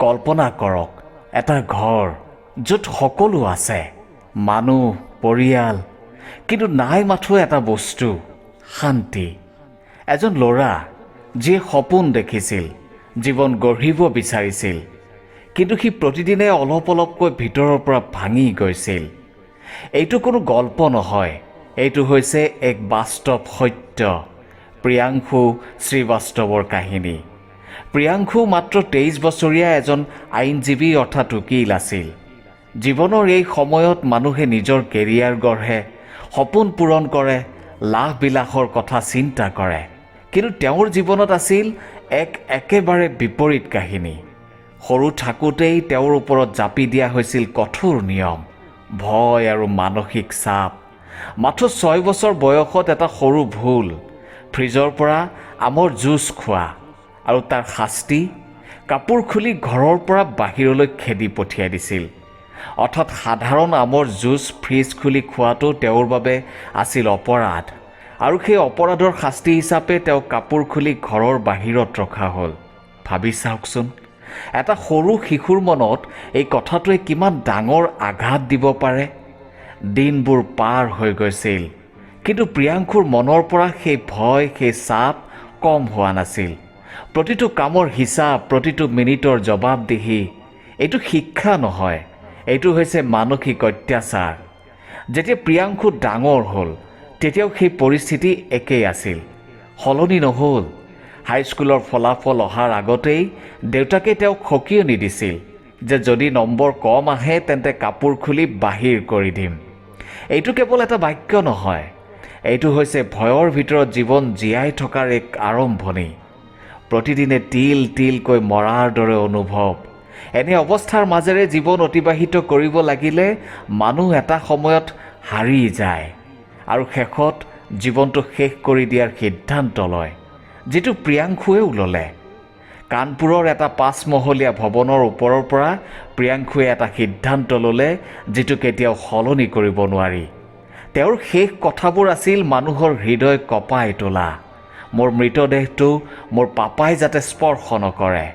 কল্পনা কৰক এটা ঘৰ য'ত সকলো আছে, মানুহ, পৰিয়াল, কিন্তু নাই মাথো এটা বস্তু, শান্তি। এজন ল'ৰা যিয়ে সপোন দেখিছিল, জীৱন গঢ়িব বিচাৰিছিল, কিন্তু সি প্ৰতিদিনে অলপ অলপকৈ ভিতৰৰ পৰা ভাঙি গৈছিল। এইটো কোনো গল্প নহয়, এইটো হৈছে এক বাস্তৱ সত্য, প্ৰিয়াংশু শ্ৰীবাস্তৱৰ কাহিনী। প্ৰিয়াংশু মাত্ৰ 23 বছৰীয়া এজন আইনজীৱী অৰ্থাৎ উকিল আছিল। জীৱনৰ এই সময়ত মানুহে নিজৰ কেৰিয়াৰ গঢ়ে, সপোন পূৰণ কৰে, লাভ বিলাসৰ কথা চিন্তা কৰে, কিন্তু তেওঁৰ জীৱনত আছিল একেবাৰে বিপৰীত কাহিনী। সৰু থাকোঁতেই তেওঁৰ ওপৰত জাপি দিয়া হৈছিল কঠোৰ নিয়ম, ভয় আৰু মানসিক চাপ। মাত্ৰ 6 বছৰ বয়সত এটা সৰু ভুল, ফ্ৰিজৰ পৰা আমৰ জুচ খোৱা, আৰু তাৰ শাস্তি, কাপোৰ খুলি ঘৰৰ পৰা বাহিৰলৈ খেদি পঠিয়াই দিছিল। অৰ্থাৎ সাধাৰণ আমৰ জুচ ফ্ৰিজ খুলি খোৱাটো তেওঁৰ বাবে আছিল অপৰাধ, আৰু সেই অপৰাধৰ শাস্তি হিচাপে তেওঁ কাপোৰ খুলি ঘৰৰ বাহিৰত ৰখা হ'ল। ভাবি চাওকচোন, এটা সৰু শিশুৰ মনত এই কথাটোৱে কিমান ডাঙৰ আঘাত দিব পাৰে। দিনবোৰ পাৰ হৈ গৈছিল, কিন্তু প্ৰিয়াংশুৰ মনৰ পৰা সেই ভয়, সেই চাপ কম হোৱা নাছিল। প্ৰতিটো কামৰ হিচাপ, প্ৰতিটো মিনিটৰ জবাবদিহি। এইটো শিক্ষা নহয়, এইটো হৈছে মানসিক অত্যাচাৰ। যেতিয়া প্ৰিয়াংশু ডাঙৰ হ'ল, তেতিয়াও সেই পৰিস্থিতি একেই আছিল, সলনি নহ'ল। হাইস্কুলৰ ফলাফল অহাৰ আগতেই দেউতাকে তেওঁক সকিয়নি দিছিল যে যদি নম্বৰ কম আহে তেন্তে কাপোৰ খুলি বাহিৰ কৰি দিম। এইটো কেৱল এটা বাক্য নহয়, এইটো হৈছে ভয়ৰ ভিতৰত জীৱন জীয়াই থকাৰ এক আৰম্ভণি। প্ৰতিদিনে তিল তিলকৈ মৰাৰ দৰে অনুভৱ। এনে অৱস্থাৰ মাজেৰে জীৱন অতিবাহিত কৰিব লাগিলে মানুহ এটা সময়ত হাৰি যায় আৰু শেষত জীৱনটো শেষ কৰি দিয়াৰ সিদ্ধান্ত লয়, যিটো প্ৰিয়াংশুৱেও ল'লে। কানপুৰৰ এটা 5 মহলীয়া ভৱনৰ ওপৰৰ পৰা প্ৰিয়াংশুৱে এটা সিদ্ধান্ত ল'লে, যিটো কেতিয়াও সলনি কৰিব নোৱাৰি। তেওঁৰ শেষ কথাবোৰ আছিল মানুহৰ হৃদয় কঁপাই তোলা। মোৰ মৃতদেহটো মোৰ পাপাই যাতে স্পৰ্শ নকৰে।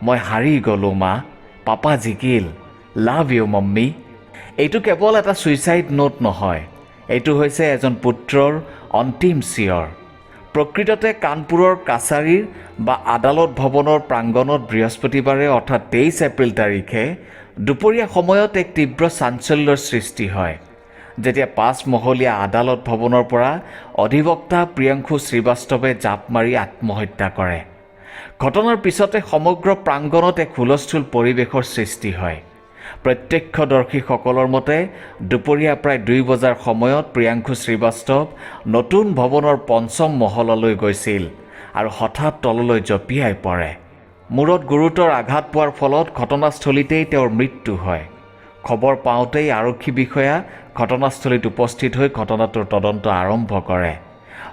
মই হাৰি গ'লোঁ মা, পাপা জিকিল, লাভ ইউ মম্মী। এইটো কেৱল এটা ছুইচাইড নোট নহয়, এইটো হৈছে এজন পুত্ৰৰ অন্তিম চিঞৰ। প্ৰকৃততে কানপুৰৰ কাছাৰীৰ বা আদালত ভৱনৰ প্ৰাংগণত বৃহস্পতিবাৰে অৰ্থাৎ 23 এপ্ৰিল তাৰিখে দুপৰীয়া সময়ত এক তীব্ৰ চাঞ্চল্যৰ সৃষ্টি হয়, যেতিয়া 5 মহলীয়া আদালত ভৱনৰ পৰা অধিবক্তা প্ৰিয়াংশু শ্ৰীবাস্তৱে জাপ মাৰি আত্মহত্যা কৰে। ঘটনাৰ পিছতে সমগ্ৰ প্ৰাংগণত এক হুলস্থুল পৰিৱেশৰ সৃষ্টি হয়। প্ৰত্যক্ষদৰ্শীসকলৰ মতে দুপৰীয়া প্ৰায় 2 বজাৰ সময়ত প্ৰিয়াংশু শ্ৰীবাস্তৱ নতুন ভৱনৰ 5ম মহলালৈ গৈছিল আৰু হঠাৎ তললৈ জঁপিয়াই পৰে। মূৰত গুৰুতৰ আঘাত পোৱাৰ ফলত ঘটনাস্থলীতেই তেওঁৰ মৃত্যু হয়। খবৰ পাওঁতেই আৰক্ষী বিষয়া ঘটনাস্থলীত উপস্থিত হৈ ঘটনাটোৰ তদন্ত আৰম্ভ কৰে।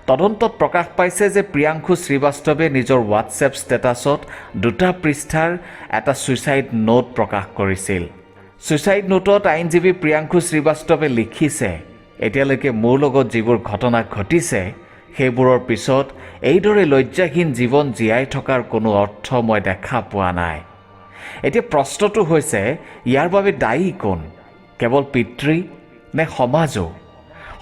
তদন্তত প্ৰকাশ পাইছে যে প্ৰিয়াংশু শ্ৰীবাস্তৱে নিজৰ হোৱাটছএপ ষ্টেটাছত 2টা পৃষ্ঠাৰ এটা ছুইচাইড নোট প্ৰকাশ কৰিছিল। ছুইচাইড নোটত আইনজীৱী প্ৰিয়াংশু শ্ৰীবাস্তৱে লিখিছে, এতিয়ালৈকে মোৰ লগত যিবোৰ ঘটনা ঘটিছে সেইবোৰৰ পিছত এইদৰে লজ্জাহীন জীৱন জীয়াই থকাৰ কোনো অৰ্থ মই দেখা পোৱা নাই। এতিয়া প্ৰশ্নটো হৈছে, ইয়াৰ বাবে দায়ী কোন? কেৱল পিতৃ নে সমাজো?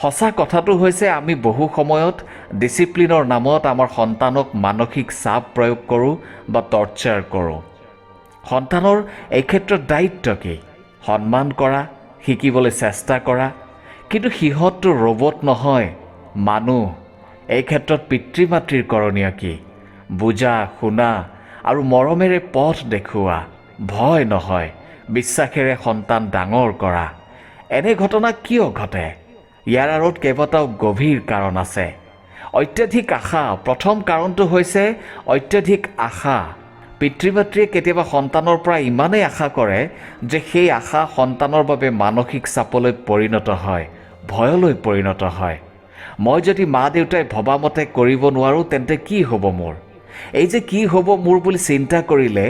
সঁচা কথাটো হৈছে আমি বহু সময়ত ডিচিপ্লিনৰ নামত আমাৰ সন্তানক মানসিক চাপ প্ৰয়োগ কৰোঁ বা টৰ্চাৰ কৰোঁ। সন্তানৰ এই ক্ষেত্ৰত দায়িত্ব কি? সন্মান কৰা, শিকিবলৈ চেষ্টা কৰা, কিন্তু সিহঁতটো ৰবট নহয়, মানুহ। এই ক্ষেত্ৰত পিতৃ মাতৃৰ কৰণীয় কি? বুজা, শুনা আৰু মৰমেৰে পথ দেখুওৱা, ভয় নহয়, বিশ্বাসেৰে সন্তান ডাঙৰ কৰা। এনে ঘটনা কিয় ঘটে? ইয়াৰ আঁৰত কেইবাটাও গভীৰ কাৰণ আছে। অত্যাধিক আশা। প্ৰথম কাৰণটো হৈছে অত্যাধিক আশা। পিতৃ মাতৃয়ে কেতিয়াবা সন্তানৰ পৰা ইমানেই আশা কৰে যে সেই আশা সন্তানৰ বাবে মানসিক চাপলৈ পৰিণত হয়, ভয়লৈ পৰিণত হয়। মই যদি মা দেউতাই ভবামতে কৰিব নোৱাৰোঁ তেন্তে কি হ'ব মোৰ? এই যে কি হ'ব মোৰ বুলি চিন্তা কৰিলে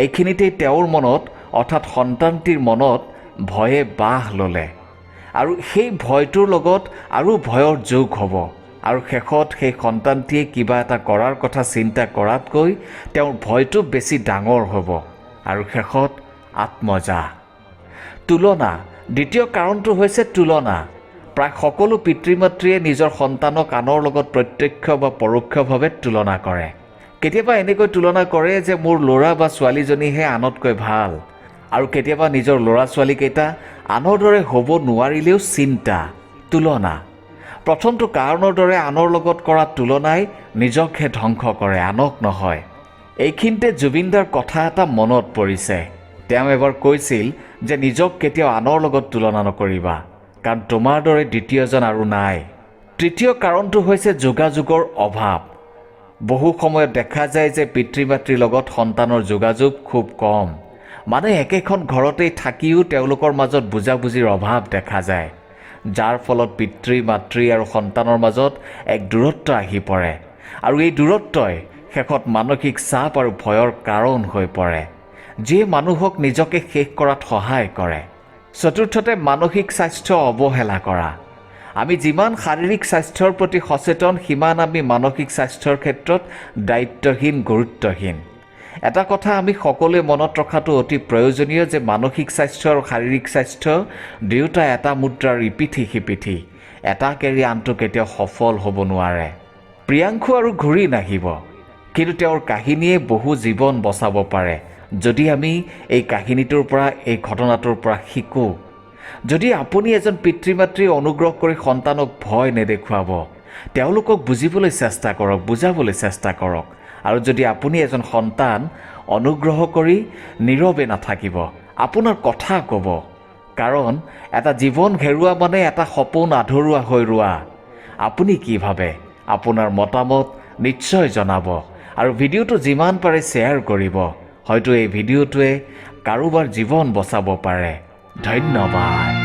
এইখিনিতেই তেওঁৰ মনত অৰ্থাৎ সন্তানটিৰ মনত ভয়ে বাহ ল'লে, আৰু সেই ভয়টোৰ লগত আৰু ভয়ৰ যোগ হ'ব, আৰু শেষত সেই সন্তানটিয়ে কিবা এটা কৰাৰ কথা চিন্তা কৰাতকৈ তেওঁৰ ভয়টো বেছি ডাঙৰ হ'ব। আৰু শেষত আত্মজা। তুলনা, দ্বিতীয় কাৰণটো হৈছে তুলনা। প্ৰায় সকলো পিতৃ মাতৃয়ে নিজৰ সন্তানক আনৰ লগত প্ৰত্যক্ষ বা পৰোক্ষভাৱে তুলনা কৰে। কেতিয়াবা এনেকৈ তুলনা কৰে যে মোৰ ল'ৰা বা ছোৱালীজনীহে আনতকৈ ভাল, আৰু কেতিয়াবা নিজৰ ল'ৰা ছোৱালীকেইটা আনৰ দৰে হ'ব নোৱাৰিলেও চিন্তা, তুলনা। প্ৰথমটো কাৰণৰ দৰে আনৰ লগত কৰা তুলনাই নিজকহে ধ্বংস কৰে, আনক নহয়। এইখিনিতে জুবিনদাৰ কথা এটা মনত পৰিছে। তেওঁ এবাৰ কৈছিল যে নিজক কেতিয়াও আনৰ লগত তুলনা নকৰিবা, কাৰণ তোমাৰ দৰে দ্বিতীয়জন আৰু নাই। তৃতীয় কাৰণটো হৈছে যোগাযোগৰ অভাৱ। বহু সময়ত দেখা যায় যে পিতৃ মাতৃৰ লগত সন্তানৰ যোগাযোগ খুব কম। মানে একেখন ঘৰতেই থাকিও তেওঁলোকৰ মাজত বুজাবুজিৰ অভাৱ দেখা যায়, যাৰ ফলত পিতৃ মাতৃ আৰু সন্তানৰ মাজত এক দূৰত্ব আহি পৰে, আৰু এই দূৰত্বই শেষত মানসিক চাপ আৰু ভয়ৰ কাৰণ হৈ পৰে, যিয়ে মানুহক নিজকে শেষ কৰাত সহায় কৰে। চতুৰ্থতে মানসিক স্বাস্থ্য অৱহেলা কৰা। আমি যিমান শাৰীৰিক স্বাস্থ্যৰ প্ৰতি সচেতন, সিমান আমি মানসিক স্বাস্থ্যৰ ক্ষেত্ৰত দায়িত্বহীন, গুৰুত্বহীন। এটা কথা আমি সকলোৱে মনত ৰখাটো অতি প্ৰয়োজনীয় যে মানসিক স্বাস্থ্য আৰু শাৰীৰিক স্বাস্থ্য দুয়োটা এটা মুদ্ৰাৰ ইপিঠি সিপিঠি। এটাক এৰি আনটো কেতিয়াও সফল হ'ব নোৱাৰে। প্ৰিয়াংশু আৰু ঘূৰি নাহিব, কিন্তু তেওঁৰ কাহিনীয়ে বহু জীৱন বচাব পাৰে যদি আমি এই কাহিনীটোৰ পৰা, এই ঘটনাটোৰ পৰা শিকোঁ। যদি আপুনি এজন পিতৃ মাতৃ, অনুগ্ৰহ কৰি সন্তানক ভয় নেদেখুৱাব, তেওঁলোকক বুজিবলৈ চেষ্টা কৰক, বুজাবলৈ চেষ্টা কৰক। আৰু যদি আপুনি এজন সন্তান, অনুগ্ৰহ কৰি নীৰৱে নাথাকিব, আপোনাৰ কথা ক'ব। কাৰণ এটা জীৱন হেৰুওৱা মানে এটা সপোন আধৰুৱা হৈ ৰোৱা। আপুনি কি ভাবে? আপোনাৰ মতামত নিশ্চয় জনাব, আৰু ভিডিঅ'টো যিমান পাৰে শ্বেয়াৰ কৰিব। হয়তো এই ভিডিঅ'টোৱে কাৰোবাৰ জীৱন বচাব পাৰে। ধন্যবাদ।